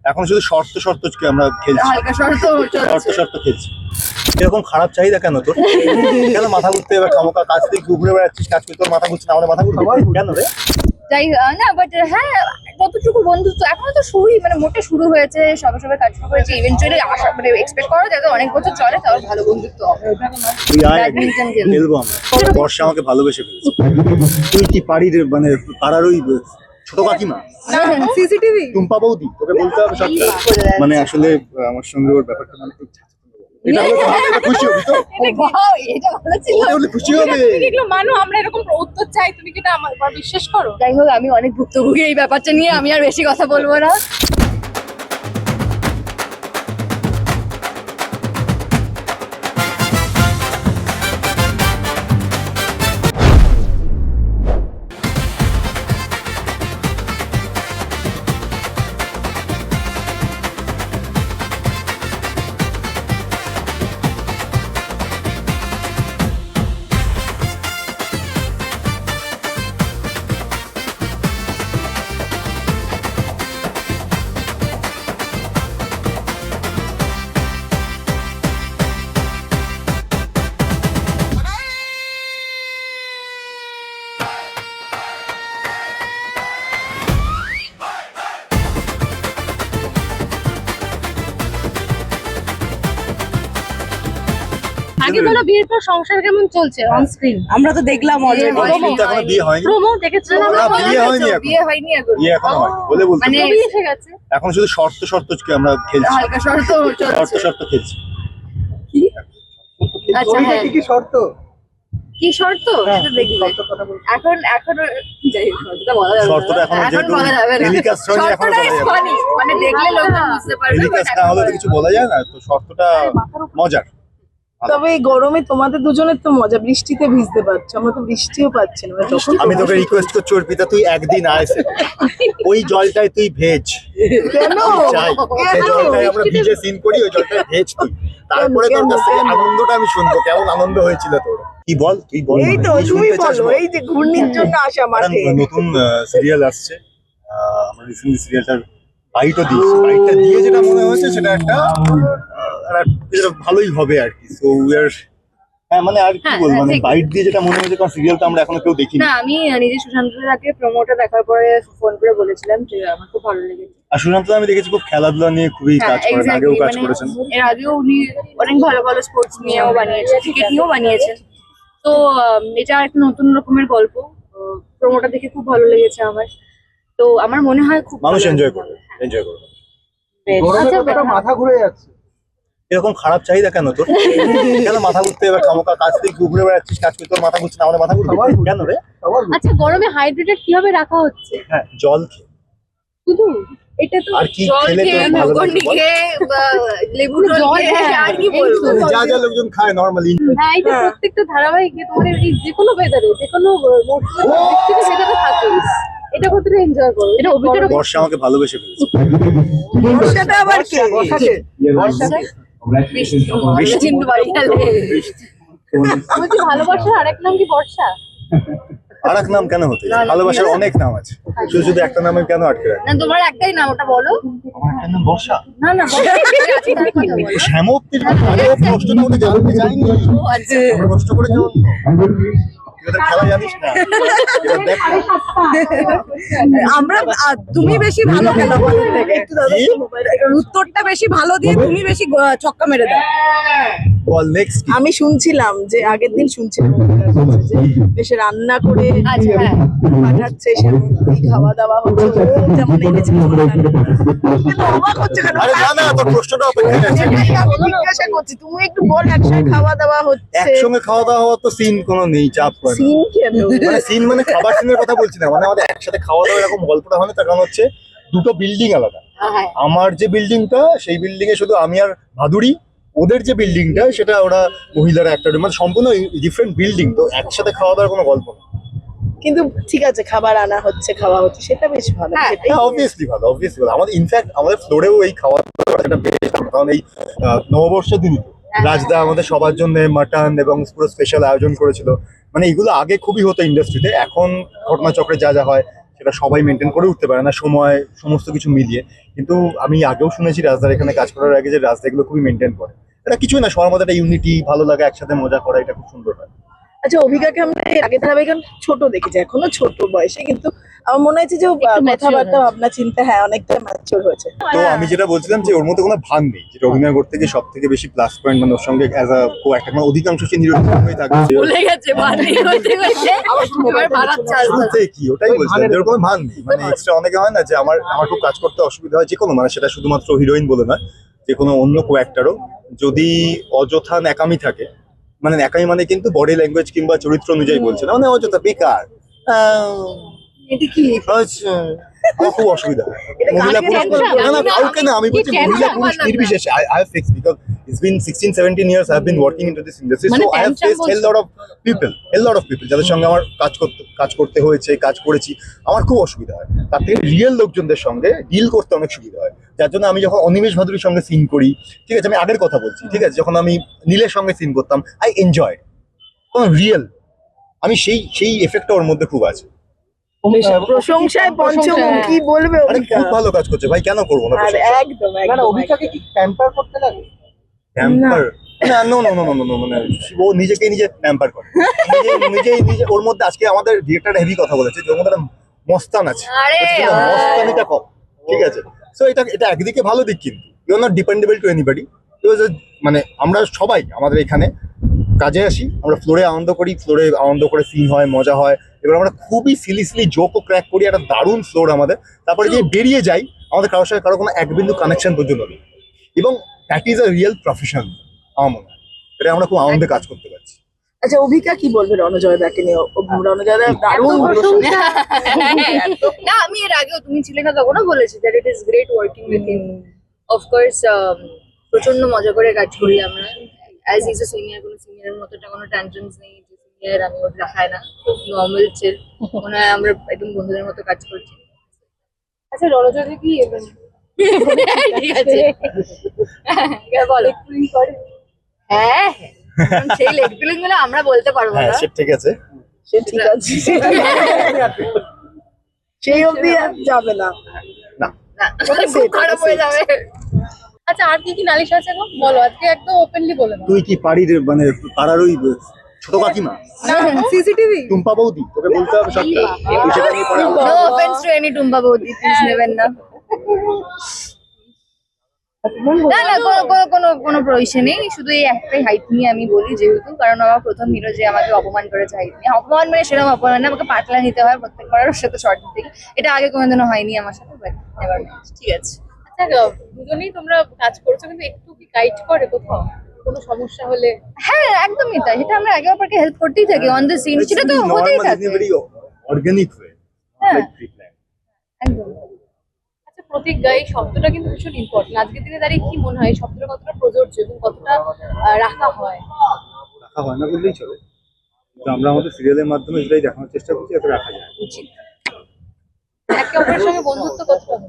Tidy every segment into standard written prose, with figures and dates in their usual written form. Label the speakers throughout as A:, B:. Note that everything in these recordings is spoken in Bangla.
A: এখন শুধু শর্ত শর্ত আমরা খেলছি, শর্ত খেলছি। এরকম খারাপ চাহিদা কেন তোর? কেন মাথা ঘুরতে এবার খামোকা কাজ থেকে ঘুরে বেড়াচ্ছিস, কাজ করে তোর মাথা ঘুরছে না, আমাদের মাথা ঘুরছে কেন রে?
B: যাই না, বাট হ্যাঁ কতটুকু বন্ধুত্ব এখনো তো শুরুই, মানে মোটে শুরু হয়েছে, সবে সবে কাজ শুরু করেছে। ইভেন্চুয়ালি আশা মানে এক্সপেক্ট করা যায় অনেক বছর চলে, তাও ভালো বন্ধুত্ব হবে। ব্যাডমিন্টন
A: খেলবো আমরা। বর্ষা আমাকে ভালোবেসে ফেলেছে। তুই কি পাড়ির মানে পাড়ার ওই ছোট কাকিমা
B: সিসিটিভি
A: টুম্পা বৌদি, তোকে বলতে হবে সবটা। মানে আসলে আমার সঙ্গে ওর ব্যাপারটা মানে এটা হলো খুশি হবি তো?
B: এটা ভালো ছিল,
A: খুশি হবে।
B: মানু আমরা এরকম উত্তর চাই, তুমি কি এটা আমার বিশ্বাস করো? যাই হোক, আমি অনেক ভুক্তভোগী এই ব্যাপারটা নিয়ে, আমি আর বেশি কথা বলবো না। আগে বলো, বিয়ের পর সংসার কেমন চলছে অন স্ক্রিন?
C: আমরা তো দেখলাম অলরেডি।
A: এখনো বিয়ে হয়নি।
B: প্রোমো দেখেছিলাম,
A: বিয়ে হয়নি এখন। বিয়ে এখনো হয়নি বলে বলতে
B: মানে এসে গেছে।
A: এখন শুধু শর্ত শর্ত আমরা খেলছি,
B: হালকা শর্ত চলছে।
A: শর্ত খেলছি।
B: কি? আচ্ছা হ্যাঁ,
C: কি শর্ত?
B: কি শর্ত সেটা দেখবে এখন। যাই হোক, শর্তটা বলা যাবে না।
A: শর্তটা এখন
B: বলা যাবে না।
A: টেলিকাস্ট হয়নি, এখন বলা যাবে না।
B: ফানি, মানে দেখলে লোকজন বুঝতে পারবে,
A: টেলিকাস্ট না হলে তো কিছু বলা যায় না। তো শর্তটা মজার।
C: তবে এই গরমে তোমাদের দুজনের তো মজা, বৃষ্টিতে ভিজতে পারছো, আমরা তো বৃষ্টিও পাচ্ছি না।
A: আমি তোকে রিকোয়েস্ট করছি অর্পিতা, তুই একদিন আয়, ওই জলটায় তুই ভেজ।
C: কেন?
A: চাই সেই জলটায় আমরা ভিজে সিন করি, ওই জলটায় ভেজ তুই। তারপরে তোর কাছ থেকে আনন্দটা আমি শুনবো, কেমন আনন্দ হয়েছিল তোর। কি বল, তুই বল।
C: এই তো তুমি বলো, এই যে ঘূর্ণির জন্য আসা মাঠে।
A: নতুন সিরিয়াল আসছে, আমরা রিসেন্টলি সিরিয়ালটার বাইটও দিয়েছি। বাইটটা দিয়ে যেটা মনে হয়েছে সেটা একটা ভালোই হবে আর কি। সো উই আর হ্যাঁ, মানে আর কি বলবো, মানে বাইট দিয়ে যেটা মনে হয়েছে, কারণ সিরিয়ালটা আমরা এখনো কেউ দেখিনি।
B: না, আমি নিজে সুশান্তদাকে প্রোমোটা দেখার পরে ফোন করে বলেছিলাম যে আমার খুব ভালো লেগেছে।
A: আর সুশান্ত আমি দেখেছি খুব খেলাধুলা নিয়ে খুবই কাজ করেন, আগেও কাজ করেছেন।
B: এর আগেও উনি অনেক ভালো ভালো স্পোর্টস নিয়েও বানিয়েছেন, ক্রিকেট নিয়েও বানিয়েছেন। তো এটা একটা নতুন রকমের গল্প। প্রোমোটা দেখে খুব ভালো লেগেছে আমার। তো আমার মনে হয় খুব
A: মানুষ এনজয় করবে।
B: আচ্ছা,
C: মাথা ঘুরে যাচ্ছে।
A: এরকম খারাপ চাহিদা কেন তোর? কেন মাথা ঘুরতে এবার খামোকা কাজ থেকে ঘুরে বেড়াচ্ছিস, কাজ করে তোর মাথা ঘুরছে না, আমাদের মাথা ঘুরছে কেন রে?
B: আচ্ছা, গরমে হাইড্রেটেড কিভাবে রাখা হচ্ছে?
A: হ্যাঁ, জল খেয়ে।
B: শুধু এটা তো
A: আর কি
B: জল
A: খেলে
B: খেয়ে,
A: তোর ভালো
B: গ্লুকন ডি
A: লাগবে বল?
B: খেয়ে বা লেবু জল খেয়ে, আর কি বলবো?
A: যা যা লোকজন খায় নরমালি।
B: হ্যাঁ, এটা প্রত্যেকটা ধারাবাহিকে তোমার এই যে কোনো ওয়েদারে, যে কোনো মৌসুমে প্রত্যেকটা ভেতরে থাকে। এটা কতটা এনজয় করো, এটা অভিজ্ঞতা।
A: বর্ষা আমাকে ভালোবেসে ফেলেছে।
C: বর্ষাটা আবার কি?
B: বৃষ্টি বাড়ি গেলে বলছি, ভালোবাসার আরেক নাম কি বর্ষা?
A: আর এক নাম কেন হতে? ভালোবাসার অনেক নাম আছে, শুধু শুধু একটা নামে কেন আটকে রাখবে?
B: না, তোমার একটাই নাম, ওটা বলো।
A: আমার একটা নাম বর্ষা।
B: না না, বর্ষা আছে, তার কথা বলো।
A: শ্যামপ্তির প্রশ্নটা ওটা জানতে চাইনি।
B: ও আচ্ছা,
A: আমরা প্রশ্ন করে জন্য এদের খেলা জানিস না। এবার দেখ না।
C: আমরা তুমি বেশি ভালো খেলো আমাদের থেকে। একটু দাদা উত্তরটা বেশি ভালো দিয়ে তুমি বেশি ছক্কা মেরে দাও।
A: বল নেক্সট।
C: আমি শুনছিলাম যে আগের দিন শুনছিলাম যে বেশ রান্না করে
B: আচ্ছা, হ্যাঁ।
C: পাঠাচ্ছে, সেরকম খাওয়া দাওয়া হচ্ছে, যেমন এনেছে। অবাক হচ্ছে কেন?
A: আরে না না, তোর প্রশ্নটা অপেক্ষায় আছে।
C: আমি জিজ্ঞাসা করছি, তুমি একটু বল, একসাথে খাওয়া দাওয়া হচ্ছে।
A: একসঙ্গে খাওয়া দাওয়া হওয়ার তো সিন কোনো নেই, চাপ করে না।
C: সিন কেন?
A: মানে সিন মানে খাবার সিনের কথা বলছি না, মানে আমাদের একসাথে খাওয়া দাওয়া এরকম গল্পটা হয় না। তার কারণ হচ্ছে দুটো বিল্ডিং আলাদা।
B: হ্যাঁ,
A: আমার যে বিল্ডিংটা, সেই বিল্ডিং এ শুধু আমি আর ভাদুড়ি। ওদের যে বিল্ডিংটা, সেটা ওরা মহিলারা একটা, মানে সম্পূর্ণ ডিফারেন্ট বিল্ডিং। তো একসাথে খাওয়া দাওয়ার কোনো গল্প না।
C: কিন্তু ঠিক আছে, খাবার আনা হচ্ছে, খাওয়া হচ্ছে, সেটা বেশ ভালো।
B: হ্যাঁ,
C: সেটাই
A: অবভিয়াসলি ভালো, অবভিয়াসলি ভালো। আমাদের ইনফ্যাক্ট আমাদের ফ্লোরেও এই খাওয়া দাওয়াটা একটা বেশ, কারণ এই নববর্ষের দিনই তো রাজদা আমাদের সবার জন্য মাটন এবং পুরো স্পেশাল আয়োজন করেছিল। মানে এগুলো আগে খুবই হতো ইন্ডাস্ট্রিতে, এখন ঘটনাচক্রে যা যা হয় সেটা সবাই মেনটেন করে উঠতে পারে না, সময় সমস্ত কিছু মিলিয়ে। কিন্তু আমি আগেও শুনেছি রাজদার এখানে কাজ করার আগে যে রাজদা এগুলো খুবই মেনটেন করে। এটা কিছুই না, সবার মধ্যে একটা ইউনিটি, ভালো লাগা, একসাথে মজা করা, এটা খুব সুন্দর হয়।
C: আচ্ছা, অভিজ্ঞাকে আমরা এর আগে ধারাবাহিক ছোট দেখেছি, এখনো ছোট বয়সে, কিন্তু আমার মনে হচ্ছে যে ও কথাবার্তা ভাবনা চিন্তা অনেকটা ম্যাচিওর হয়েছে।
A: তো আমি যেটা বলছিলাম যে ওর মধ্যে কোনো ভান নেই, যেটা অভিনয় করতে গিয়ে সব থেকে বেশি প্লাস পয়েন্ট, মানে ওর সঙ্গে অ্যাজ আ কো অ্যাক্টর মানে অধিকাংশ সে নিরপেক্ষ হয়ে থাকবে।
B: ভুলে গেছে বানি হতে হয়েছে এবার বাড়াচ্ছে
A: শুরুতে কি ওটাই বলছিলাম, যে ওর কোনো ভান নেই। মানে এক্সট্রা অনেকে হয় না যে আমার খুব কাজ করতে অসুবিধা হয়, যে কোনো, মানে সেটা শুধুমাত্র হিরোইন বলে নয়, যে কোনো অন্য কো অ্যাক্টরও যদি অযথা ন্যাকামি থাকে, মানে ন্যাকামি মানে কিন্তু বডি ল্যাঙ্গুয়েজ কিংবা চরিত্র অনুযায়ী বলছে না, মানে অযথা বেকার
C: এটা কি
A: আমার খুব অসুবিধা হয়।
C: এটা
A: মহিলা
C: কাকে
A: পুরুষ
C: বলবো?
A: না, কাউকে না, আমি বলছি মহিলা পুরুষ নির্বিশেষে। I have fixed because it's been 16-17 years I have been working into this industry, so I have faced a lot of people যাদের সঙ্গে আমার কাজ করতে হয়েছে, কাজ করেছি, আমার খুব অসুবিধা হয়। তার থেকে রিয়েল লোকজনদের সঙ্গে ডিল করতে অনেক সুবিধা হয়, যার জন্য আমি যখন অনিমেষ ভাদুরীর সঙ্গে সিন করি, ঠিক আছে, আমি আগের কথা বলছি, ঠিক আছে, যখন আমি নীলের সঙ্গে সিন করতাম, আই এনজয়, কারণ রিয়েল, আমি সেই এফেক্টটা ওর মধ্যে খুব আছে।
C: প্রশংসায় পঞ্চমুখ, কি বলবে
A: আরে
C: অভিজ্ঞা?
A: খুব ভালো কাজ করছে ভাই, কেন করবো না
C: আর
A: প্রশংসা?
C: একদম
D: না
C: একদম
D: অভিজ্ঞাকে কি প্যাম্পার করতে লাগে?
A: প্যাম্পার না, নো, মানে ও নিজেকে নিজে প্যাম্পার করে, নিজে ওর মধ্যে। আজকে আমাদের ডিরেক্টর হেভি কথা বলেছে, যে ওর মধ্যে একটা মস্তান আছে,
B: আরে
A: মস্তানিটা কম, ঠিক আছে। সো এটা একদিকে ভালো দিক, কিন্তু you are not dependable to anybody. মানে আমরা সবাই আমাদের এখানে কাজে আসি, আমরা ফ্লোরে আনন্দ করে সিন হয়, মজা হয়, এবার আমরা খুবই সিলি জোকও ক্র্যাক করি, একটা দারুণ ফ্লোর আমাদের। তারপরে যে বেরিয়ে যাই, আমাদের কারোর সাথে কারো কোনো এক বিন্দু কানেকশন পর্যন্ত নেই, এবং that is a real profession. আমার মনে হয় এটা আমরা খুব আনন্দে কাজ করতে পারছি।
C: আচ্ছা, অভিজ্ঞা কি বলবে রণজয় দাকে নিয়ে? রণজয় দা দারুণ প্রশংসা।
B: না, আমি এর আগেও তুমি ছিলে না তখনও বলেছি that it is great working with him. Of course প্রচন্ড মজা করে কাজ করি আমরা, অ্যাজ ইজ এ সিনিয়র। কোনো সিনিয়রের মতো কোনো টেনশনস নেই যে সিনিয়র আমি ওর দেখায় না, খুব নর্মাল চিল, মনে হয় আমরা একদম বন্ধুদের মতো কাজ করছি।
E: আচ্ছা, রণজয় কি
B: ঠিক আছে, বলো। হ্যাঁ, সেই লেগ ফিলিং গুলো আমরা বলতে পারবো
A: হ্যাঁ,
B: না।
A: সে ঠিক আছে।
C: সে ঠিক আছে, সেই অবধি আর যাবে না।
A: না,
B: না, খুব খারাপ হয়ে যাবে।
E: আচ্ছা, আর কি নালিশ আছে গো? বলো, আজকে একদম ওপেনলি বলে দাও।
A: তুই কি পাড়ির মানে পাড়ার ওই ছোট কাকিমা
C: সিসিটিভি
A: টুম্পা বৌদি, তোকে বলতে হবে সবটা? তুই সেটা নিয়ে পরে আলোচনা
B: নো
A: কর।
B: অফেন্স টু এনি টুম্পা বৌদি, প্লিজ নেবেন না। না না, কোনো প্রয়োজন নেই, শুধু এই একটাই হাইট নিয়ে আমি বলি, যেহেতু কারণ আমার প্রথম হিরো যে আমাকে অপমান করেছে হাইট নিয়ে। অপমান মানে সেরকম অপমান না, আমাকে পাতলা নিতে হয় প্রত্যেকবার ওর সাথে শর্ট থেকে। এটা আগে কোনোদিনও হয়নি আমার সাথে, বাট নেভার মাইন্ড, ঠিক আছে।
E: আচ্ছা, দুজনেই তোমরা কাজ করছো, কিন্তু একটু কি গাইড করে কোথাও কোনো সমস্যা হলে?
B: হ্যাঁ, একদমই তাই, সেটা আমরা একে অপরকে হেল্প করতেই থাকি অন দ্য সিন, সেটা তো
A: It's
B: হতেই
A: normal,
B: থাকে।
A: in a very organic way, not
B: হ্যাঁ।
A: like pre-planned.
B: একদম।
E: আচ্ছা, প্রতিজ্ঞা এই শব্দটা কিন্তু ভীষণ ইম্পর্টেন্ট। আজকের দিনে দাঁড়িয়ে কি মনে হয় এই শব্দটা কতটা প্রযোজ্য এবং কতটা রাখা হয়?
A: রাখা হয় না বললেই চলে, কিন্তু আমরা আমাদের সিরিয়ালের মাধ্যমে সেটাই দেখানোর চেষ্টা করছি, যাতে রাখা যায়।
B: উচিত।
E: একে অপরের সঙ্গে বন্ধুত্ব কতটা হবে?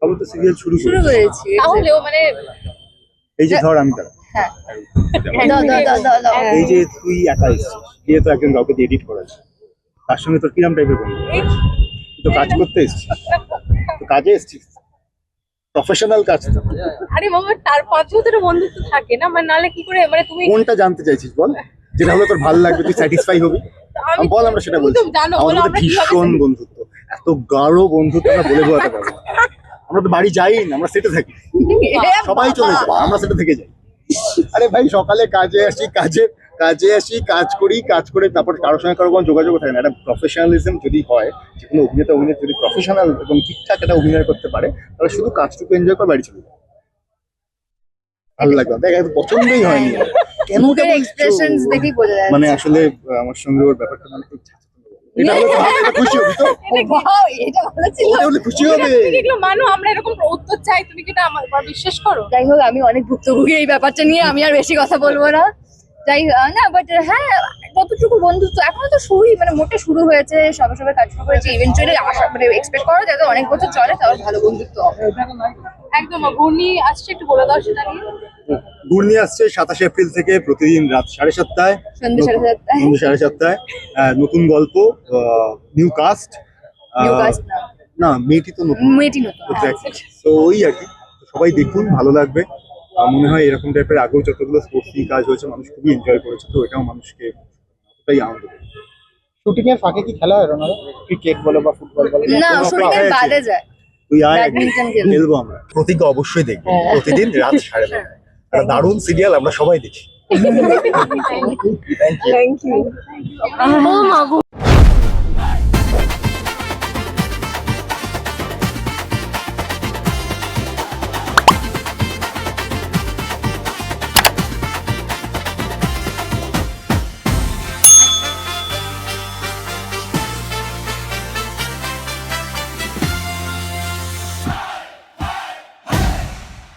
A: তবে তো সিরিয়াল শুরু
B: শুরু
A: করেছি।
B: করেছি।
E: তাহলেও মানে
A: এই যে ধর আমি তারা,
B: হ্যাঁ, দাও।
A: এই যে তুই একা এসেছিস, গিয়ে তো একজন কাউকে এডিট করাচ্ছিস, তার সঙ্গে তোর কিরম টাইপের বন্ধু? তুই তো কাজ করতে এসেছিস, তো কাজে এসেছিস, প্রফেশনাল কাজ তো।
E: আরে বাবা, তার 5 বছরের বন্ধুত্ব থাকে না, মানে নালে কি করে, মানে তুমি
A: কোনটা জানতে চাইছিস বল, যেটা হলে তোর ভালো লাগবে, তুই স্যাটিসফাই হবি? বল, আমরা সেটা
E: তুমি
A: বলছি।
E: তো জানো,
A: আমাদের
E: বলো
A: মধ্যে
E: আমরা কিভাবে
A: ভীষণ বন্ধুত্ব, এত গাঢ় বন্ধুত্ব আমরা বলে বোঝাতে পারবো না। আমরা তো বাড়ি যাই না, আমরা সেটে থাকি, সবাই চলে যায়, আমরা সেটা থেকে যাই। আরে ভাই, সকালে কাজে আসি, কাজ করি, কাজ করে তারপর কারোর সঙ্গে কারো কোনো যোগাযোগ থাকে না। একটা প্রফেশনালিজম যদি হয়, যে কোনো অভিনেতা যদি প্রফেশনাল এবং ঠিকঠাক একটা অভিনয় করতে পারে, তাহলে শুধু কাজটুকু এনজয় করে বাড়ি চলে যায়। ভালো লাগবে, দেখ একদম পছন্দই হয়নি আমার। কেন
B: মুখের
A: কেমন
B: এক্সপ্রেশনস
A: চোখ?
B: দেখেই বোঝা যাচ্ছে।
A: মানে আসলে আমার সঙ্গে ওর ব্যাপারটা মানে খুব এটা হলে তো ভালো, এটা খুশি হবি তো?
B: Wow, এটা ভালো ছিল।
A: ওটা হলে খুশি হবে।
E: তুমি এগুলো মানো, আমরা এরকম উত্তর চাই, তুমি কি এটা আমার বিশ্বাস করো?
B: যাই হোক, আমি অনেক ভুক্তভোগী এই ব্যাপারটা নিয়ে, আমি আর বেশি কথা বলবো না। যাই না, বাট হ্যাঁ, যতটুকু বন্ধুত্ব এখনো তো শুরুই, মানে মোটে শুরু হয়েছে, সবে কাজ শুরু করেছে। ইভেন্চুয়ালি আশা মানে এক্সপেক্ট করা যাতে অনেক বছর চলে, তাহলে ভালো বন্ধুত্ব হবে।
E: একদম। ঘূর্ণি আসছে, একটু বলে দাও সেটা নিয়ে।
A: গুড় নিয়ে আসছে 27 এপ্রিল থেকে প্রতিদিন রাত 7:30টায়,
B: সন্ধ্যে 7:30টায়।
A: সন্ধ্যে 7:30টায়। নতুন গল্প, নিউ কাস্ট।
B: New cast না।
A: না, মেয়েটি তো নতুন।
B: মেয়েটি নতুন।
A: তো ওই আর কি, তো সবাই দেখুন, ভালো লাগবে। মনে হয় এরকম টাইপের আগেও যতগুলো স্পোর্টস কাজ হয়েছে মানুষ খুবই এনজয় করেছে, তো এটাও মানুষকে অতটাই আনন্দ দেবে।
D: শুটিং এর ফাঁকে কি খেলা হয় রোনাল্ডো? ক্রিকেট বলো বা ফুটবল বলো?
B: না,
A: কোনো
B: শুটিং
A: ফাঁকা
B: এর
A: আছে?
B: বাদে যায়।
A: তুই আয়,
B: ব্যাডমিন্টন খেলবো।
A: খেলবো আমরা। প্রতিজ্ঞা অবশ্যই দেখবো, প্রতিদিন রাত 9:30। একটা দারুণ সিরিয়াল, আমরা সবাই দেখি।
C: Thank you.